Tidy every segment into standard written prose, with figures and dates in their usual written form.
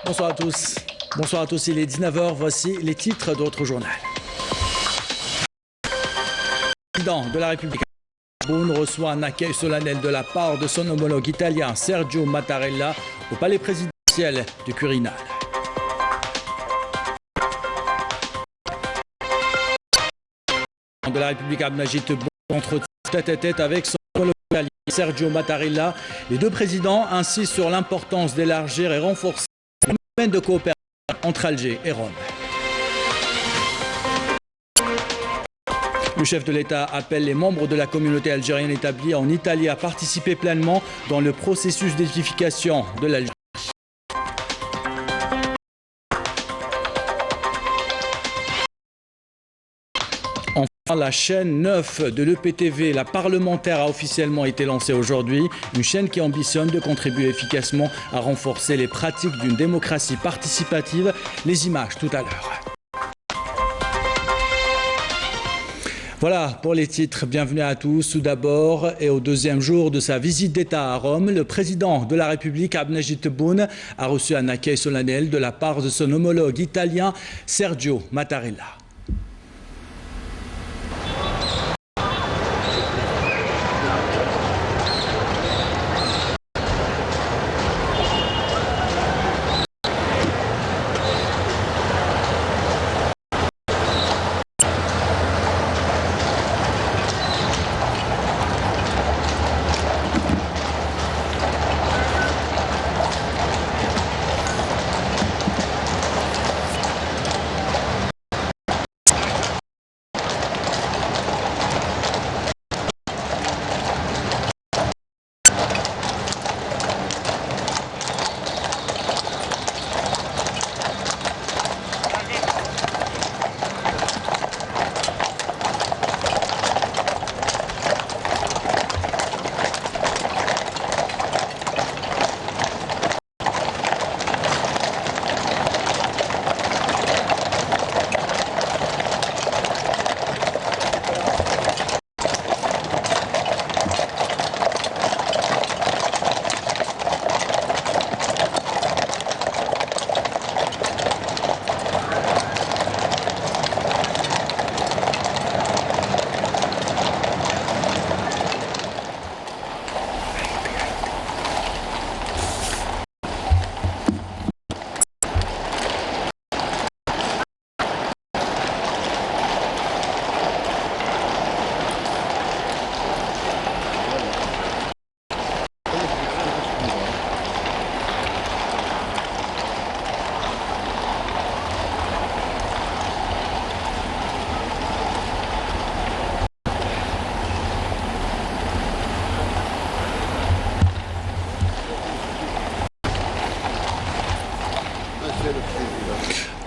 Bonsoir à tous. Bonsoir à tous, il est 19h, voici les titres d'autres journal. Le président de la République reçoit un accueil solennel de la part de son homologue italien Sergio Mattarella au palais présidentiel du Quirinal. Le président de la République Abdelmajid Tebboune entretient tête-à-tête avec son homologue italien Sergio Mattarella. Les deux présidents insistent sur l'importance d'élargir et renforcer le domaine de coopération entre Alger et Rome. Le chef de l'État appelle les membres de la communauté algérienne établie en Italie à participer pleinement dans le processus d'édification de l'Algérie. Enfin, la chaîne 9 de l'EPTV, la parlementaire, a officiellement été lancée aujourd'hui. Une chaîne qui ambitionne de contribuer efficacement à renforcer les pratiques d'une démocratie participative. Les images tout à l'heure. Voilà pour les titres. Bienvenue à tous. Tout d'abord, et au deuxième jour de sa visite d'État à Rome, le président de la République, Abdelmajid Tebboune, a reçu un accueil solennel de la part de son homologue italien, Sergio Mattarella.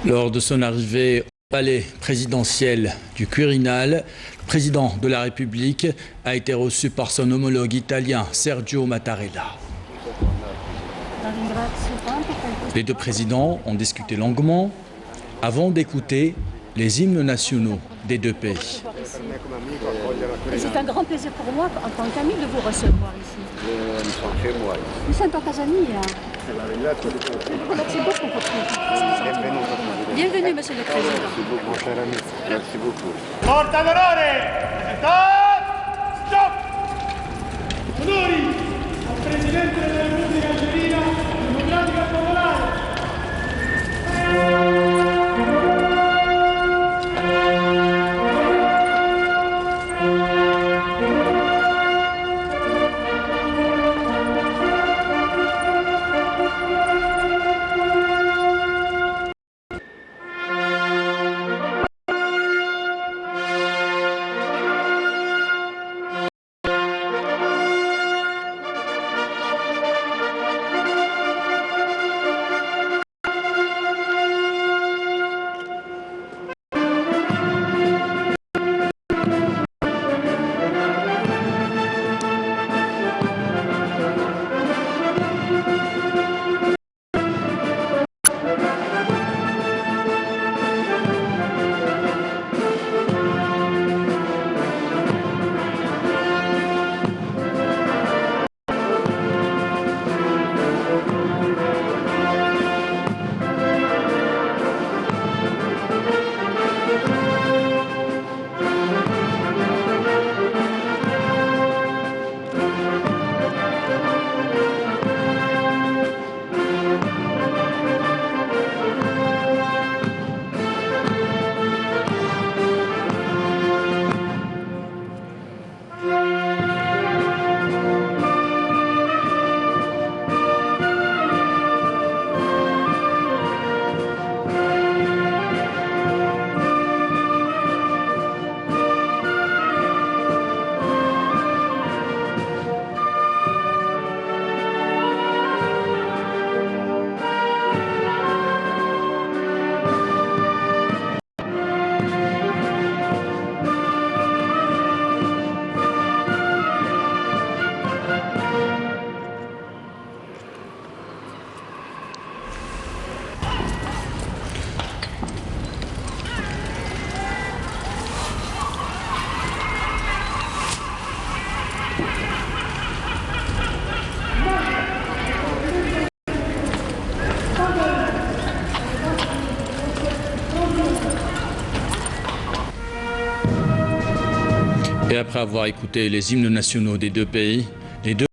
Lors de son arrivée au palais présidentiel du Quirinal, le président de la République a été reçu par son homologue italien Sergio Mattarella. Les deux présidents ont discuté longuement avant d'écouter les hymnes nationaux des deux pays. C'est un grand plaisir pour moi, en tant qu'ami, de vous recevoir ici. Nous sommes en Tanzanie. Merci beaucoup. Bienvenue, monsieur le président. Merci beaucoup, cher ami. Merci beaucoup. Porta d'onore! Stop! Onori al Presidente della Repubblica Algerina Democratica Popolare. Et après avoir écouté les hymnes nationaux des deux pays, les deux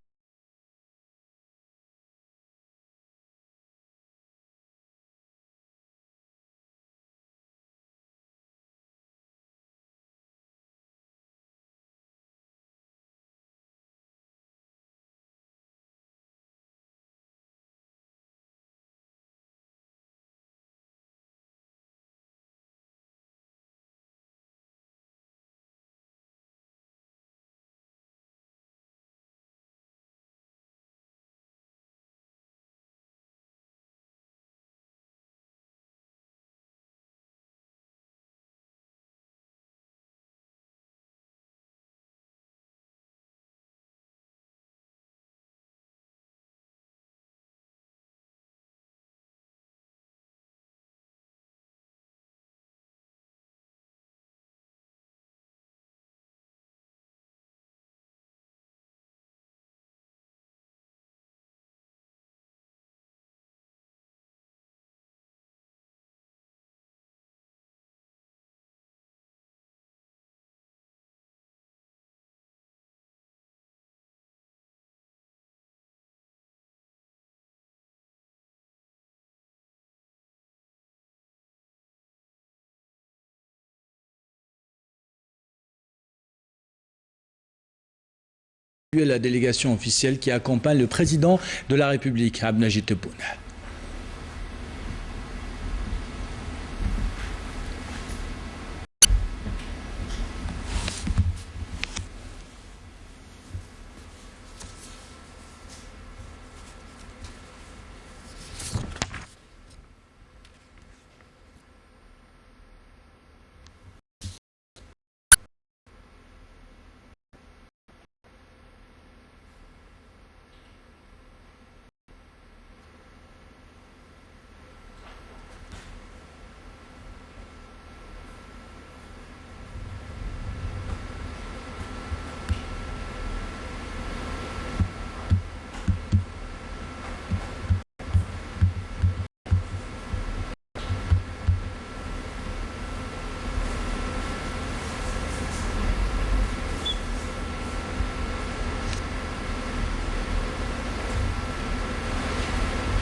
la délégation officielle qui accompagne le président de la République, Abdelmajid Tebboune.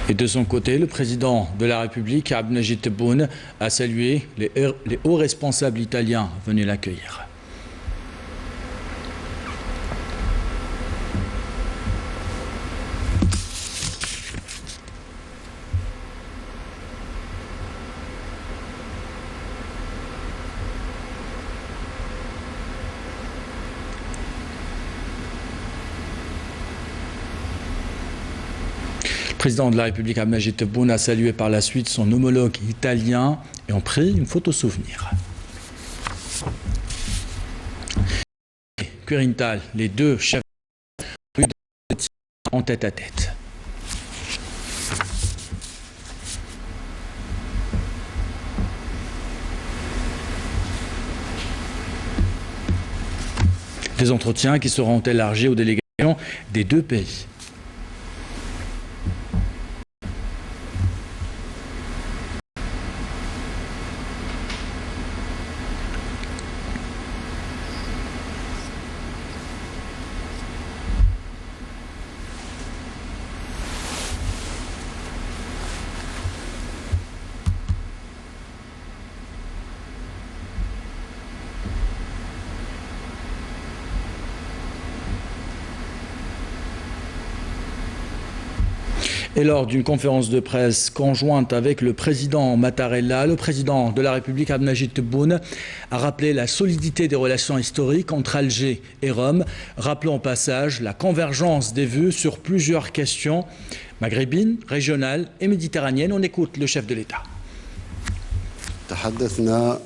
Et de son côté, le président de la République, Abdelmajid Tebboune, a salué les hauts responsables italiens venus l'accueillir. Le président de la République, Abdelmajid Tebboune, a salué par la suite son homologue italien et ont pris une photo souvenir. Quirintal, les deux chefs en tête à tête. Des entretiens qui seront élargis aux délégations des deux pays. Et lors d'une conférence de presse conjointe avec le président Mattarella, le président de la République, Abdelmajid Tebboune, a rappelé la solidité des relations historiques entre Alger et Rome, rappelant au passage la convergence des vues sur plusieurs questions maghrébines, régionales et méditerranéennes. On écoute le chef de l'État. تحدثنا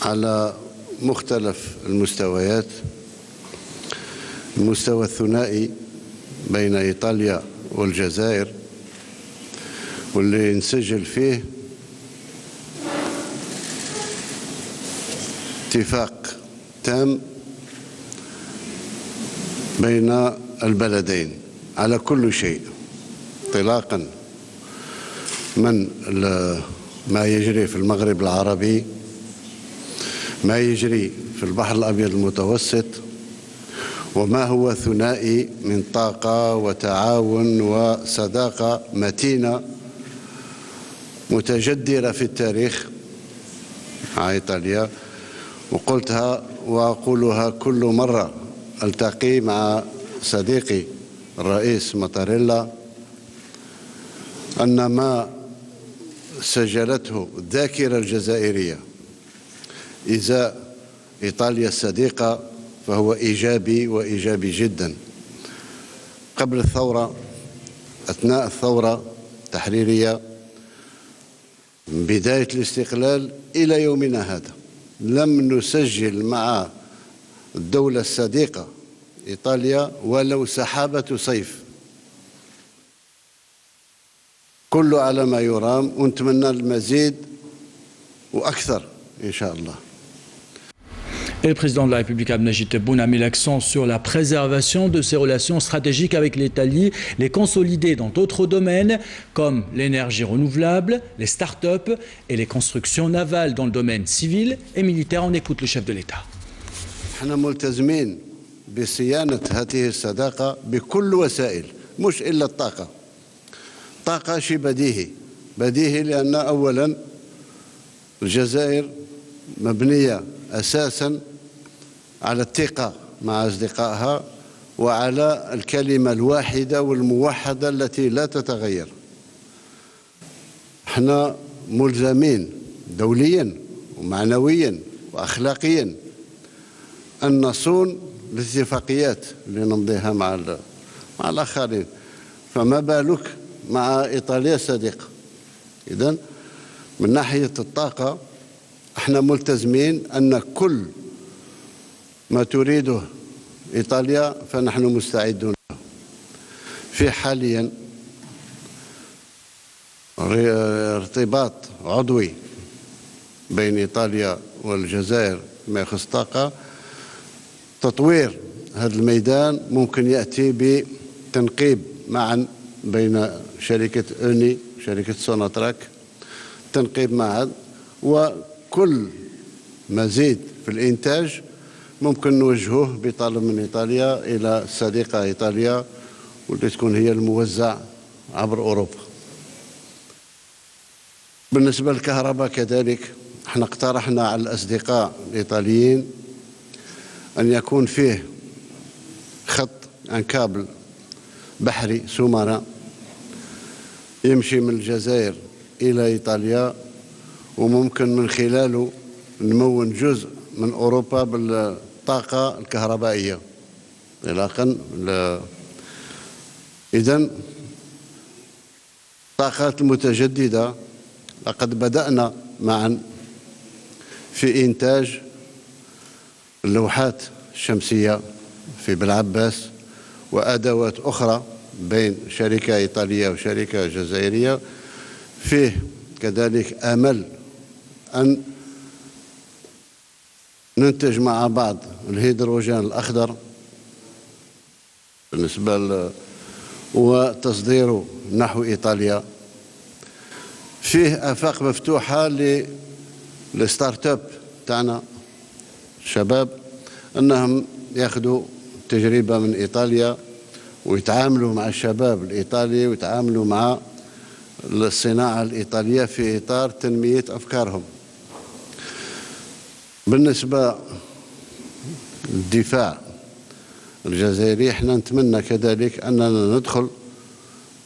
على مختلف المستويات، المستوى الثنائي بين إيطاليا والجزائر واللي نسجل فيه اتفاق تام بين البلدين على كل شيء، انطلاقا من ما يجري في المغرب العربي ما يجري في البحر الأبيض المتوسط وما هو ثنائي من طاقة وتعاون وصداقة متينة متجدرة في التاريخ مع إيطاليا. وقلتها وأقولها كل مرة ألتقي مع صديقي الرئيس ماتاريلا أن ما سجلته الذاكرة الجزائرية إزاء إيطاليا الصديقة فهو إيجابي وإيجابي جدا. قبل الثورة، أثناء الثورة التحريرية، من بداية الاستقلال إلى يومنا هذا لم نسجل مع الدولة الصديقة إيطاليا ولو سحابة صيف. كله على ما يرام ونتمنى المزيد وأكثر إن شاء الله. Et le président de la République Abdelmajid Tebboune a mis l'accent sur la préservation de ses relations stratégiques avec l'Italie, les consolider dans d'autres domaines comme l'énergie renouvelable, les start-up et les constructions navales dans le domaine civil et militaire. On écoute le chef de l'État. احنا ملتزمين بصيانة هذه الصداقة بكل وسائل، مش إلا الطاقة. طاقة شيء بديهي لأن أولا الجزائر مبنية أساسا على الثقة مع أصدقائها وعلى الكلمة الواحدة والموحدة التي لا تتغير. احنا ملزمين دوليا ومعنويا وأخلاقيا أن نصون الاتفاقيات اللي نمضيها مع الآخرين، فما بالك مع إيطاليا الصديقة. إذن من ناحية الطاقة احنا ملتزمين أن كل ما تريده إيطاليا فنحن مستعدون له. في حاليا ارتباط عضوي بين إيطاليا والجزائر ما يخص الطاقة. تطوير هذا الميدان ممكن يأتي بتنقيب معا بين شركة أوني وشركة سوناتراك، تنقيب معا، وكل مزيد في الإنتاج ممكن نوجهه بطلب من إيطاليا إلى الصديقة إيطاليا واللي تكون هي الموزع عبر أوروبا. بالنسبة للكهرباء كذلك احنا اقترحنا على الأصدقاء الإيطاليين أن يكون فيه خط عن كابل بحري سومرا يمشي من الجزائر إلى إيطاليا، وممكن من خلاله نمون جزء من أوروبا بالطاقة الكهربائية إطلاقا. إذن الطاقات المتجددة لقد بدأنا معا في إنتاج اللوحات الشمسية في بلعباس وأدوات أخرى بين شركة إيطالية وشركة جزائرية. فيه كذلك آمل أن ننتج مع بعض الهيدروجين الأخضر بالنسبة وتصديره نحو إيطاليا. فيه آفاق مفتوحة للستارت اب تاعنا الشباب أنهم ياخذوا تجربة من إيطاليا ويتعاملوا مع الشباب الإيطالي ويتعاملوا مع الصناعة الإيطالية في إطار تنمية أفكارهم. بالنسبة للدفاع الجزائري احنا نتمنى كذلك أننا ندخل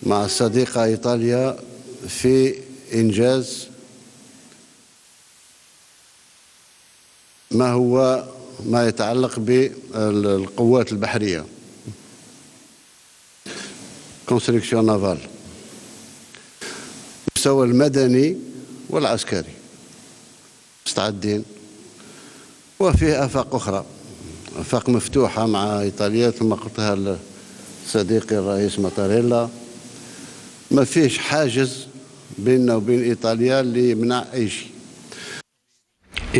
مع الصديقة إيطاليا في إنجاز ما يتعلق بالقوات البحرية كونستركسيون نافال، المستوى المدني والعسكري مستعدين. وفيه آفاق أخرى، آفاق مفتوحة مع إيطاليا كما قلتها صديقي الرئيس ماتاريلا. ما فيش حاجز بيننا وبين إيطاليا اللي يمنع أي شيء.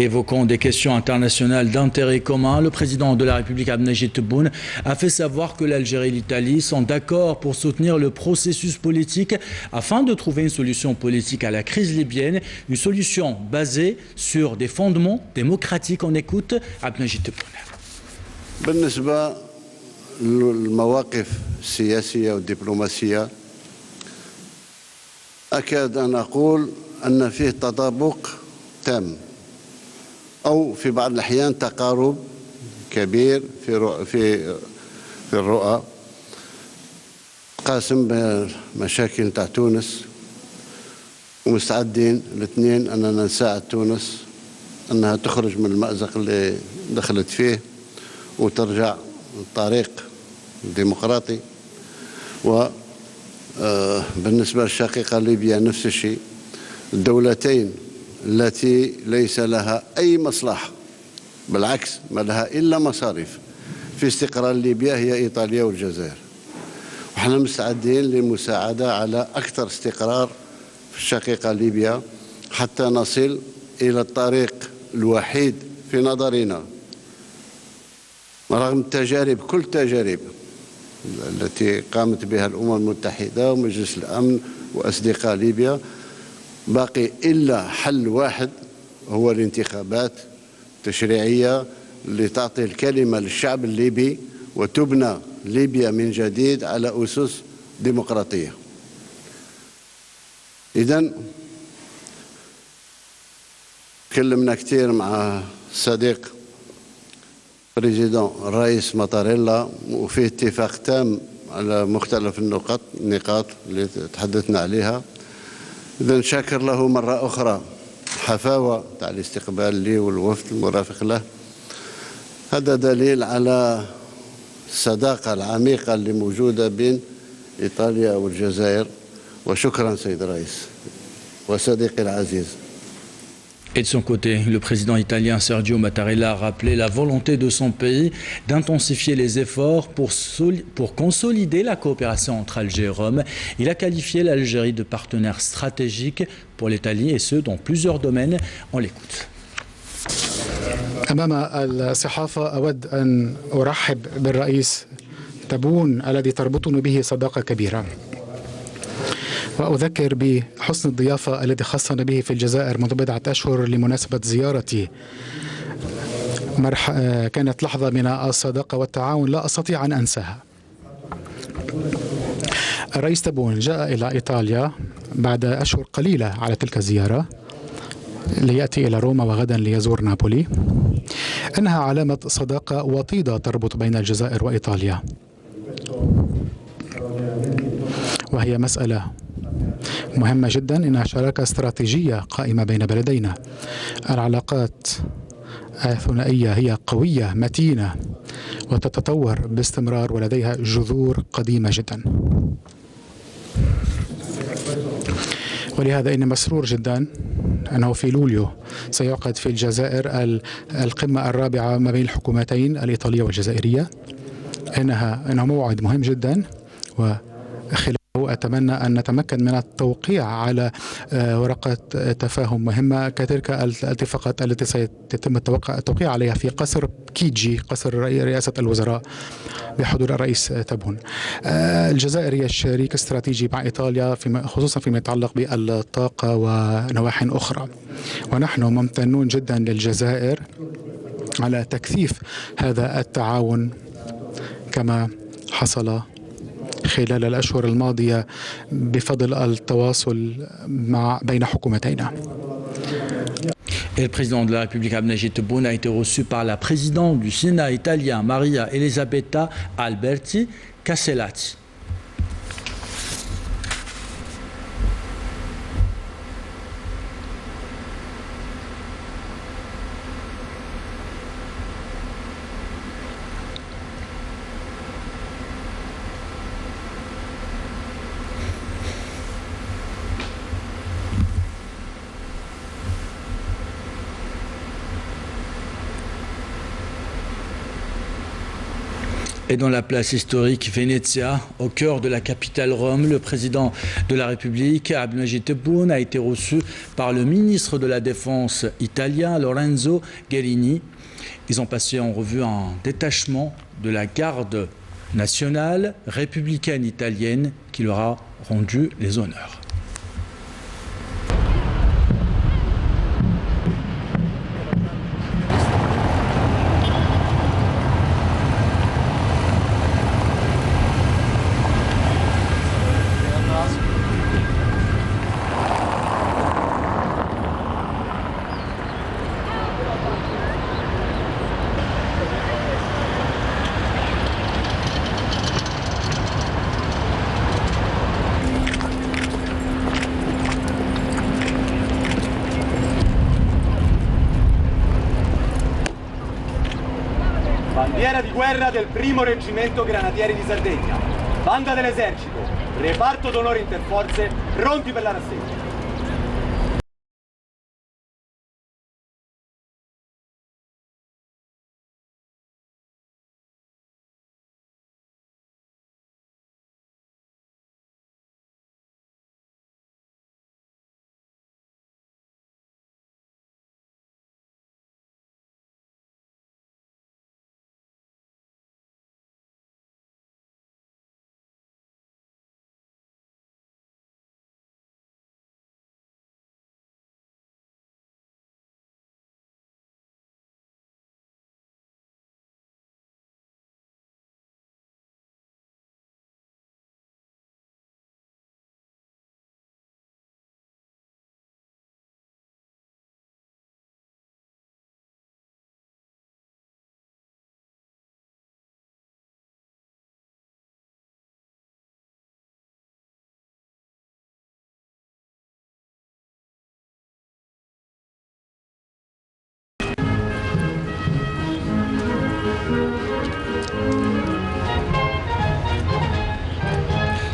Évoquant des questions internationales d'intérêt commun, le président de la République Abdelmajid Tebboune a fait savoir que l'Algérie et l'Italie sont d'accord pour soutenir le processus politique afin de trouver une solution politique à la crise libyenne, une solution basée sur des fondements démocratiques. On écoute Abdelmajid Tebboune. بالنسبة للمواقف السياسية والدبلوماسية أكاد أن أقول أن فيه تطابق تام أو في بعض الأحيان تقارب كبير في الرؤى قاسم بمشاكل تاع تونس ومستعدين الاثنين أننا نساعد تونس أنها تخرج من المأزق اللي دخلت فيه وترجع الطريق الديمقراطي. وبالنسبة للشقيقة ليبيا نفس الشيء، الدولتين التي ليس لها أي مصلحة بالعكس ما لها إلا مصاريف في استقرار ليبيا هي إيطاليا والجزائر، وإحنا مستعدين للمساعدة على أكثر استقرار في الشقيقة ليبيا حتى نصل إلى الطريق الوحيد في نظرنا رغم التجارب كل التجارب التي قامت بها الأمم المتحدة ومجلس الأمن وأصدقاء ليبيا، باقي إلا حل واحد هو الانتخابات التشريعية اللي تعطي الكلمة للشعب الليبي وتبنى ليبيا من جديد على أسس ديمقراطية. إذن تكلمنا كثير مع الصديق بريزيدون الرئيس ماتاريلا وفيه اتفاق تام على مختلف النقاط اللي تحدثنا عليها. إذن شاكر له مرة أخرى حفاوة تاع الاستقبال لي والوفد المرافق له. هذا دليل على الصداقة العميقة اللي موجودة بين إيطاليا والجزائر. وشكرا سيد الرئيس وصديقي العزيز. Et de son côté, le président italien Sergio Mattarella a rappelé la volonté de son pays d'intensifier les efforts pour consolider la coopération entre Alger et Rome. Il a qualifié l'Algérie de partenaire stratégique pour l'Italie et ce, dans plusieurs domaines. On l'écoute. أمام الصحافة أود أن أرحب بالرئيس تبون الذي تربطني به صداقة كبيرة، وأذكر بحسن الضيافة الذي خصنا به في الجزائر منذ بضعة أشهر لمناسبة زيارتي. كانت لحظة من الصداقة والتعاون لا أستطيع أن أنساها. الرئيس تبون جاء إلى إيطاليا بعد أشهر قليلة على تلك الزيارة ليأتي إلى روما وغدا ليزور نابولي. إنها علامة صداقة وطيدة تربط بين الجزائر وإيطاليا، وهي مسألة مهمة جدا. إنها شراكة استراتيجية قائمة بين بلدينا. العلاقات الثنائية هي قوية متينة وتتطور باستمرار ولديها جذور قديمة جدا. ولهذا إني مسرور جدا أنه في لوليو سيعقد في الجزائر القمة الرابعة ما بين الحكومتين الإيطالية والجزائرية. إنه موعد مهم جدا، وخلاله أتمنى أن نتمكن من التوقيع على ورقة تفاهم مهمة كتلك الاتفاقات التي سيتم التوقيع عليها في قصر كيجي، قصر رئاسة الوزراء بحضور الرئيس تبون. الجزائر هي شريك استراتيجي مع إيطاليا خصوصا فيما يتعلق بالطاقة ونواحي أخرى، ونحن ممتنون جدا للجزائر على تكثيف هذا التعاون كما حصل خلال الأشهر الماضية بفضل التواصل بين حكومتينا. Et le président de la République Abdelmajid Tebboune a été reçu par la présidente du Sénat italien Maria Elisabetta Alberti Casellati. Et dans la place historique Venezia, au cœur de la capitale Rome, le président de la République, Abdelmajid Tebboune, a été reçu par le ministre de la Défense italien, Lorenzo Guerini. Ils ont passé en revue un détachement de la garde nationale républicaine italienne qui leur a rendu les honneurs. Bandiera di guerra del 1° Reggimento Granatieri di Sardegna, banda dell'esercito, reparto d'onore interforze, pronti per la rassegna.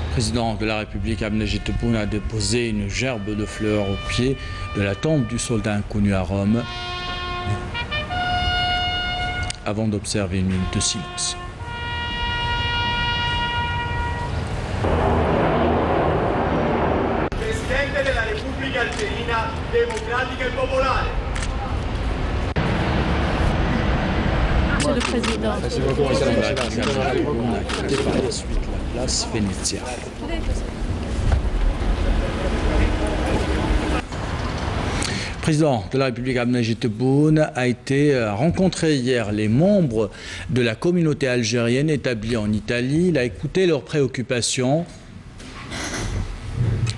Le président de la République, Abdelmajid Tebboune, a déposé une gerbe de fleurs au pied de la tombe du soldat inconnu à Rome avant d'observer une minute de silence. Presidente della Repubblica Algerina Democratica e Popolare. Monsieur le Président. Le président de la République, Abdelmajid Tebboune, a quitté par la suite la place Venezia. Le président de la République, Abdelmajid Tebboune, a été rencontré hier les membres de la communauté algérienne établie en Italie. Il a écouté leurs préoccupations,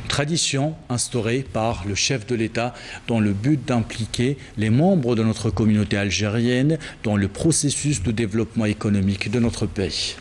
tradition instaurée par le chef de l'État dans le but d'impliquer les membres de notre communauté algérienne dans le processus de développement économique de notre pays.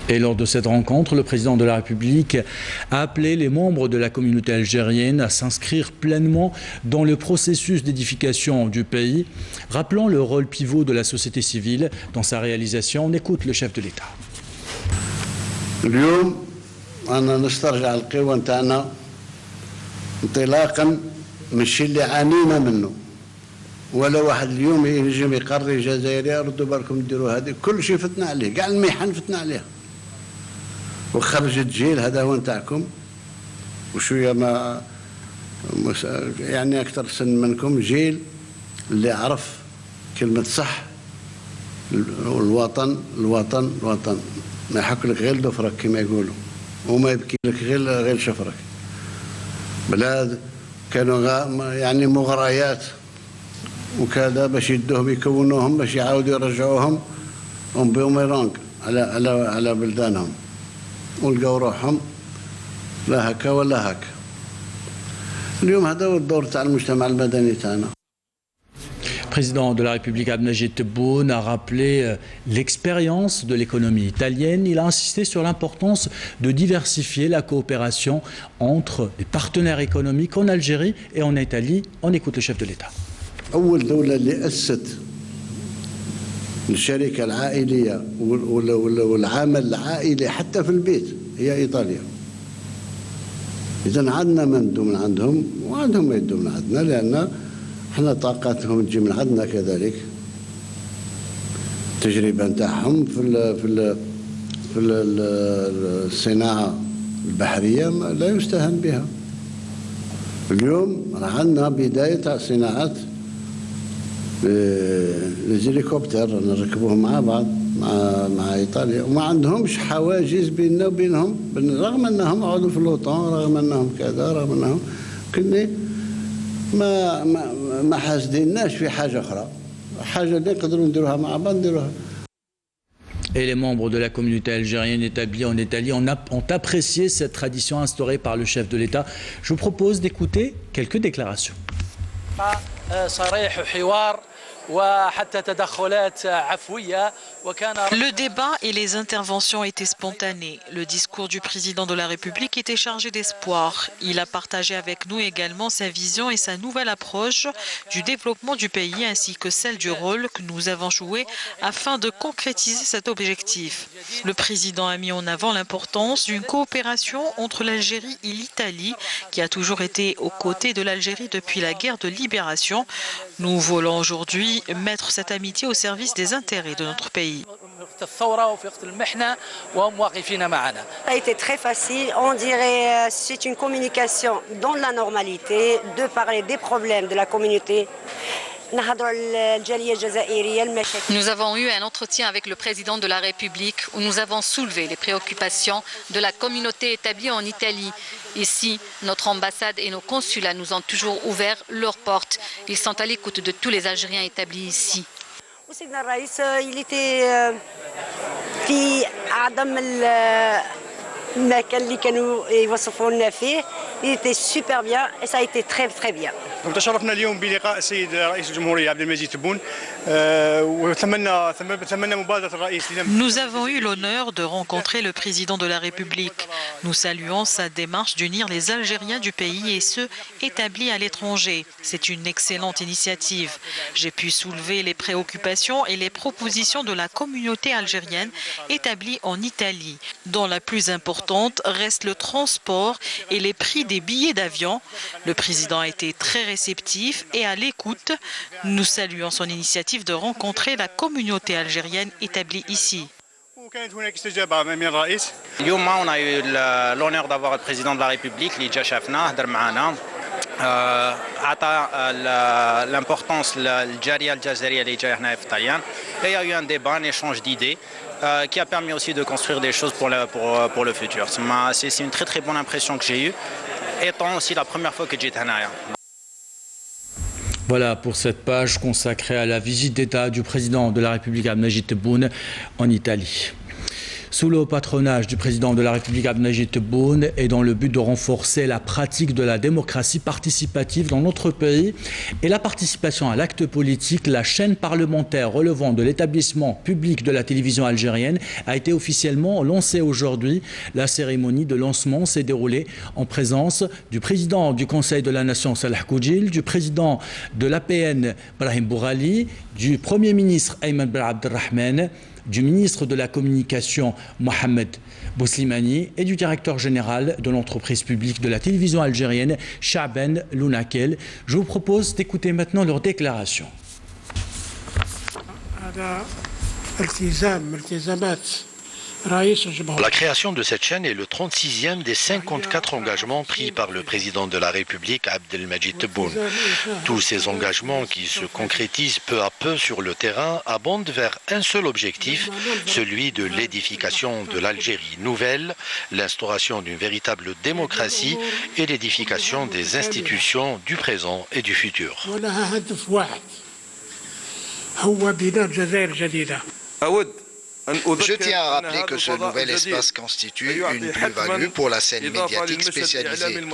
Et lors de cette rencontre, le président de la République a appelé les membres de la communauté algérienne à s'inscrire pleinement dans le processus d'édification du pays, rappelant le rôle pivot de la société civile dans sa réalisation. On écoute le chef de l'État. اليوم أنا نسترجع القوة نتاعنا انطلاقا من الشيء اللي عانينا منه. ولا واحد اليوم ينجم يقرر جزائري ردوا بالكم ديروا هذه، كل شيء فتنا عليه، كاع المحن فتنا عليها. وخرجت جيل هذا هو نتاعكم وشويه ما يعني اكثر سن منكم، جيل اللي عرف كلمه صح. الوطن الوطن الوطن ما يحك لك غير ضفرك كما يقولوا، وما يبكي لك غير شفرك. بلاد كانوا يعني مغريات وكذا باش يدوهم يكونوهم باش يعاودوا يرجعوهم بوميرانغ على بلدانهم، ولقوا روحهم لا هكا ولا هكا. اليوم هذا هو الدور تاع المجتمع المدني تاعنا. Le président de la République, Abdelmajid Tebboune, a rappelé l'expérience de l'économie italienne. Il a insisté sur l'importance de diversifier la coopération entre les partenaires économiques en Algérie et en Italie. On écoute le chef de l'État. أول دولة اللي أسست الشركة العائلية والعمل العائلي حتى في البيت هي إيطاليا. إذا عندنا ما ندو من عندهم وعندهم ما يدو من عندنا، لأن احنا طاقاتهم تجي من عندنا كذلك. التجربة نتاعهم في الصناعة البحرية لا يستهان بها. اليوم راه عندنا بداية تاع صناعة الهليكوبتر نركبوهم مع بعض مع ايطاليا، وما عندهمش حواجز بيننا وبينهم، رغم انهم عضو في الوطن، رغم انهم كذا، رغم انهم كنا ما حاسديناش في حاجه اخرى، حاجه اللي نقدروا نديروها مع بعض نديروها. Et les membres de la communauté algérienne établie en Italie ont apprécié cette tradition instaurée par le chef de l'État. Je vous propose d'écouter quelques déclarations. Le débat et les interventions étaient spontanés. Le discours du président de la République était chargé d'espoir. Il a partagé avec nous également sa vision et sa nouvelle approche du développement du pays ainsi que celle du rôle que nous avons joué afin de concrétiser cet objectif. Le président a mis en avant l'importance d'une coopération entre l'Algérie et l'Italie qui a toujours été aux côtés de l'Algérie depuis la guerre de libération. Nous voulons aujourd'hui mettre cette amitié au service des intérêts de notre pays. Ça a été très facile, on dirait c'est une communication dans la normalité, de parler des problèmes de la communauté. Nous avons eu un entretien avec le président de la République où nous avons soulevé les préoccupations de la communauté établie en Italie. Ici, notre ambassade et nos consulats nous ont toujours ouvert leurs portes. Ils sont à l'écoute de tous les Algériens établis ici. Il était il était super bien et ça a été très très bien. تشرفنا اليوم بلقاء السيد رئيس الجمهورية عبد المجيد تبون وتمنى مبادرة الرئيس. Nous avons eu l'honneur de rencontrer le président de la République. Nous saluons sa démarche d'unir les Algériens du pays et ceux établis à l'étranger. C'est une excellente initiative. J'ai pu soulever les préoccupations et les propositions de la communauté algérienne établie en Italie, dont la plus importante reste le transport et les prix des billets d'avion. Le président a été très réceptif et à l'écoute. Nous saluons son initiative de rencontrer la communauté algérienne établie ici. اليوم on a eu l'honneur d'avoir le président de la République اللي جا شافنا هضر معنا عطى l'importance للجالية الجزائرية اللي جايه هنا في طليان. Il y a eu un débat, un échange d'idées qui a permis aussi de construire des choses pour le futur. C'est une très très bonne impression que j'ai eue, étant aussi la première fois que j'étais هنايا. Voilà pour cette page consacrée à la visite d'État du président de la République Abdelmajid Tebboune en Italie. Sous le patronage du président de la République Abdelmajid Tebboune et dans le but de renforcer la pratique de la démocratie participative dans notre pays et la participation à l'acte politique, la chaîne parlementaire relevant de l'établissement public de la télévision algérienne a été officiellement lancée aujourd'hui. La cérémonie de lancement s'est déroulée en présence du président du Conseil de la Nation Salah Koudjil, du président de l'APN Brahim Bourali, du Premier ministre Ayman Ben Abdelrahman, du ministre de la Communication Mohamed Bouslimani et du directeur général de l'entreprise publique de la télévision algérienne Chaaben Lounakel. Je vous propose d'écouter maintenant leur déclaration. La création de cette chaîne est le 36e des 54 engagements pris par le président de la République Abdelmajid Tebboune. Tous ces engagements qui se concrétisent peu à peu sur le terrain abondent vers un seul objectif, celui de l'édification de l'Algérie nouvelle, l'instauration d'une véritable démocratie et l'édification des institutions du présent et du futur. Je tiens à rappeler que ce nouvel espace constitue une plus-value pour la scène médiatique spécialisée. Elle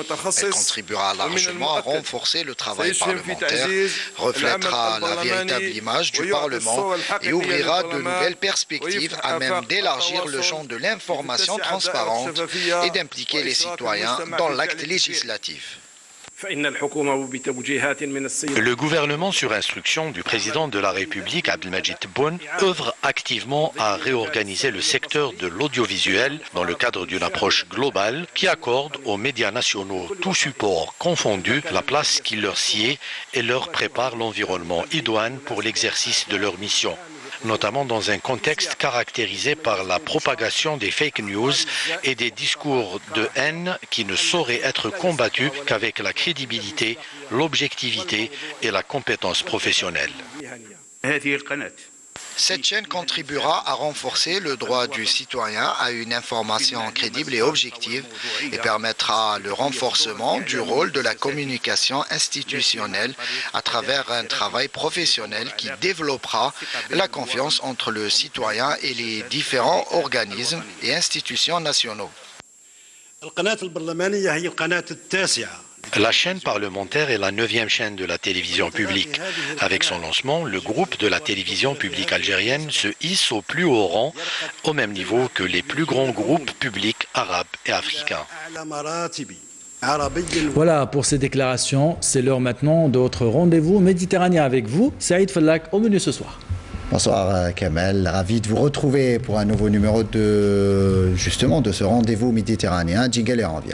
contribuera largement à renforcer le travail parlementaire, reflètera la véritable image du Parlement et ouvrira de nouvelles perspectives à même d'élargir le champ de l'information transparente et d'impliquer les citoyens dans l'acte législatif. Le gouvernement, sur instruction du président de la République, Abdelmajid Tebboune, œuvre activement à réorganiser le secteur de l'audiovisuel dans le cadre d'une approche globale qui accorde aux médias nationaux, tous supports confondus, la place qui leur sied et leur prépare l'environnement idoine pour l'exercice de leur mission, notamment dans un contexte caractérisé par la propagation des fake news et des discours de haine qui ne sauraient être combattus qu'avec la crédibilité, l'objectivité et la compétence professionnelle. Cette chaîne contribuera à renforcer le droit du citoyen à une information crédible et objective et permettra le renforcement du rôle de la communication institutionnelle à travers un travail professionnel qui développera la confiance entre le citoyen et les différents organismes et institutions nationaux. La chaîne parlementaire est la 9e chaîne de la télévision publique. Avec son lancement, le groupe de la télévision publique algérienne se hisse au plus haut rang, au même niveau que les plus grands groupes publics arabes et africains. Voilà pour ces déclarations. C'est l'heure maintenant de votre rendez-vous méditerranéen avec vous. Saïd Fellak au menu ce soir. Bonsoir Kamel, ravi de vous retrouver pour un nouveau numéro de ce rendez-vous méditerranéen. Jingle et on revient.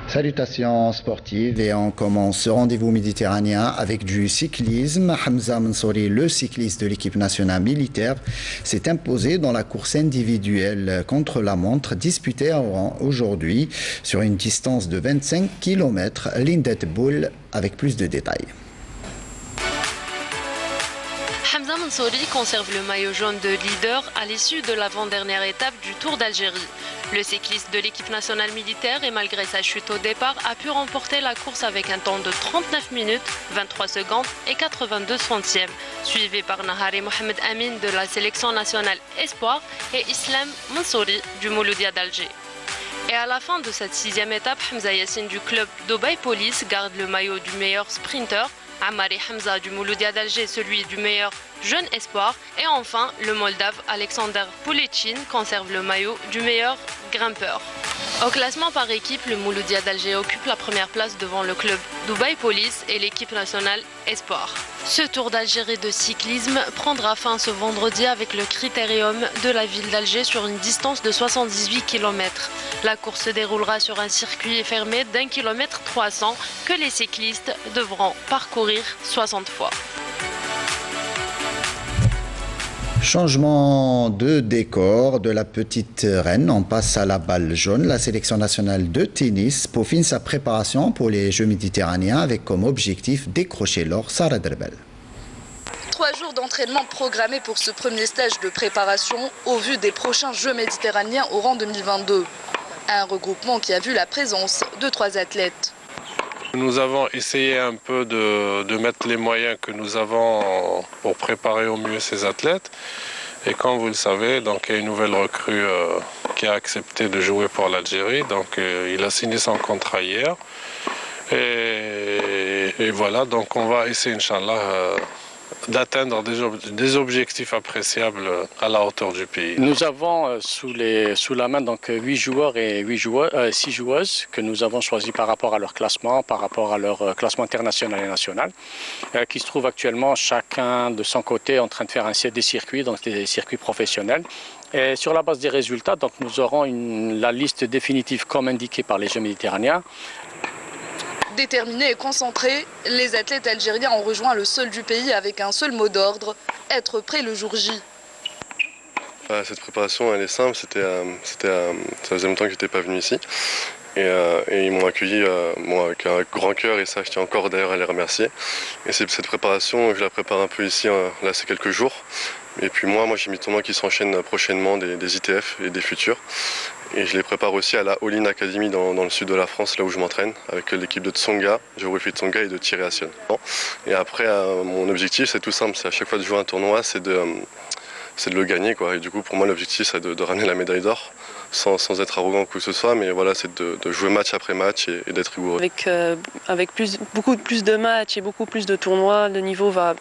Salutations sportives et on commence ce rendez-vous méditerranéen avec du cyclisme. Hamza Mansouri, le cycliste de l'équipe nationale militaire, s'est imposé dans la course individuelle contre la montre disputée à Oran aujourd'hui sur une distance de 25 km. Lindet Boul avec plus de détails. Hamza Mansouri conserve le maillot jaune de leader à l'issue de l'avant-dernière étape du Tour d'Algérie. Le cycliste de l'équipe nationale militaire et malgré sa chute au départ a pu remporter la course avec un temps de 39 minutes, 23 secondes et 82 centièmes, suivi par Nahari Mohamed Amin de la sélection nationale Espoir et Islam Mansouri du Mouloudia d'Alger. Et à la fin de cette 6e étape, Hamza Yassine du club Dubaï Police garde le maillot du meilleur sprinter, Amari Hamza du Mouloudia d'Alger celui du meilleur jeune espoir et enfin le Moldave Alexander Poulichin conserve le maillot du meilleur grimpeur. Au classement par équipe, le Mouloudia d'Alger occupe la première place devant le club Dubaï Police et l'équipe nationale Espoir. Ce Tour d'Algérie de cyclisme prendra fin ce vendredi avec le critérium de la ville d'Alger sur une distance de 78 km. La course se déroulera sur un circuit fermé d'1 km 300 que les cyclistes devront parcourir 60 fois. Changement de décor de la petite reine, on passe à la balle jaune. La sélection nationale de tennis peaufine sa préparation pour les Jeux méditerranéens avec comme objectif décrocher l'or. Sarah Derbel. 3 jours d'entraînement programmés pour ce premier stage de préparation au vu des prochains Jeux méditerranéens au rang 2022. Un regroupement qui a vu la présence de 3 athlètes. Nous avons essayé un peu de mettre les moyens que nous avons pour préparer au mieux ces athlètes. Et comme vous le savez, donc, il y a une nouvelle recrue qui a accepté de jouer pour l'Algérie. Donc il a signé son contrat hier. Et voilà, donc on va essayer, Inch'Allah, d'atteindre des objectifs appréciables à la hauteur du pays. Nous avons sous la main donc 8 joueurs et 6 joueuses que nous avons choisis par rapport à leur classement, par rapport à leur classement international et national, qui se trouvent actuellement chacun de son côté en train de faire des circuits, donc des circuits professionnels. Et sur la base des résultats, donc, nous aurons la liste définitive comme indiqué par les Jeux méditerranéens. Déterminés et concentrés, les athlètes algériens ont rejoint le sol du pays avec un seul mot d'ordre, être prêt le jour J. Cette préparation, elle est simple, ça faisait longtemps que je n'étais pas venu ici. Et ils m'ont accueilli avec un grand cœur et ça, je tiens encore d'ailleurs à les remercier. Et cette préparation, je la prépare un peu ici, là c'est quelques jours. Et puis moi j'ai mis tournois qui s'enchaînent prochainement, des ITF et des futurs. Et je les prépare aussi à la All-In Academy dans le sud de la France, là où je m'entraîne, avec l'équipe de Tsonga, géographie de Tsonga et de Thierry Assion. Et après, mon objectif, c'est tout simple, c'est à chaque fois de jouer un tournoi, c'est c'est de le gagner, quoi. Et du coup, pour moi, l'objectif, c'est de ramener la médaille d'or, sans être arrogant ou quoi que ce soit, mais voilà, c'est de jouer match après match et d'être rigoureux. Avec beaucoup plus de matchs et beaucoup plus de tournois, le niveau va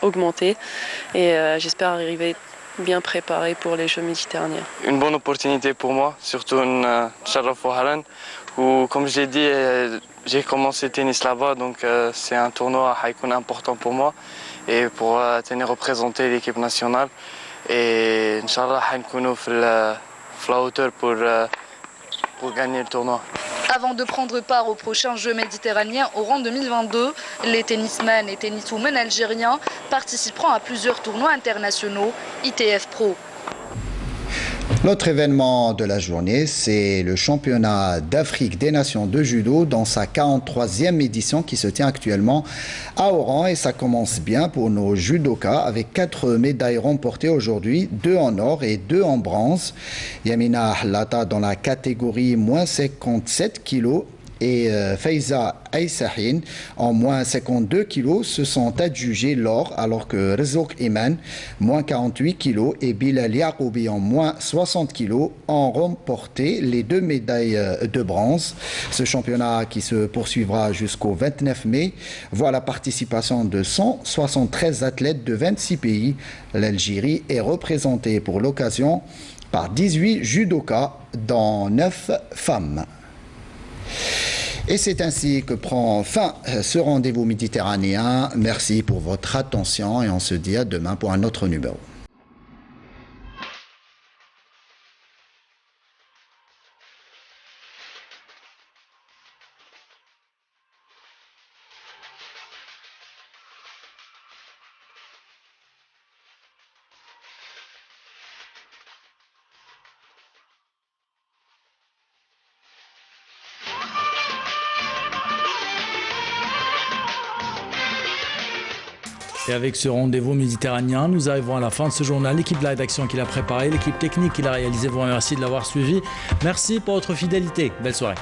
augmenter et j'espère arriver bien préparé pour les Jeux méditerranéens. Une bonne opportunité pour moi, surtout une Sharaf Ohalan, où, comme je l'ai dit, j'ai commencé le tennis là-bas, donc c'est un tournoi important pour moi et pour représenter l'équipe nationale. Et Inch'Allah, nous allons à la hauteur pour gagner le tournoi. Avant de prendre part aux prochains Jeux méditerranéens Oran 2022, les tennismen et tenniswomen algériens participeront à plusieurs tournois internationaux ITF Pro. L'autre événement de la journée, c'est le championnat d'Afrique des Nations de judo dans sa 43e édition qui se tient actuellement à Oran. Et ça commence bien pour nos judokas avec 4 médailles remportées aujourd'hui, 2 en or et 2 en bronze. Yamina Lata dans la catégorie moins 57 kg et Faiza Aïsahin en moins 52 kg se sont adjugés l'or, alors que Rezouk Iman, moins 48 kg et Bilal Yaqoubi en moins 60 kg ont remporté les 2 médailles de bronze. Ce championnat qui se poursuivra jusqu'au 29 mai voit la participation de 173 athlètes de 26 pays. L'Algérie est représentée pour l'occasion par 18 judokas, dont 9 femmes. Et c'est ainsi que prend fin ce rendez-vous méditerranéen. Merci pour votre attention et on se dit à demain pour un autre numéro. Et avec ce rendez-vous méditerranéen, nous arrivons à la fin de ce journal. L'équipe de la rédaction qui l'a préparé, l'équipe technique qui l'a réalisé, vous remercie de l'avoir suivi. Merci pour votre fidélité. Belle soirée.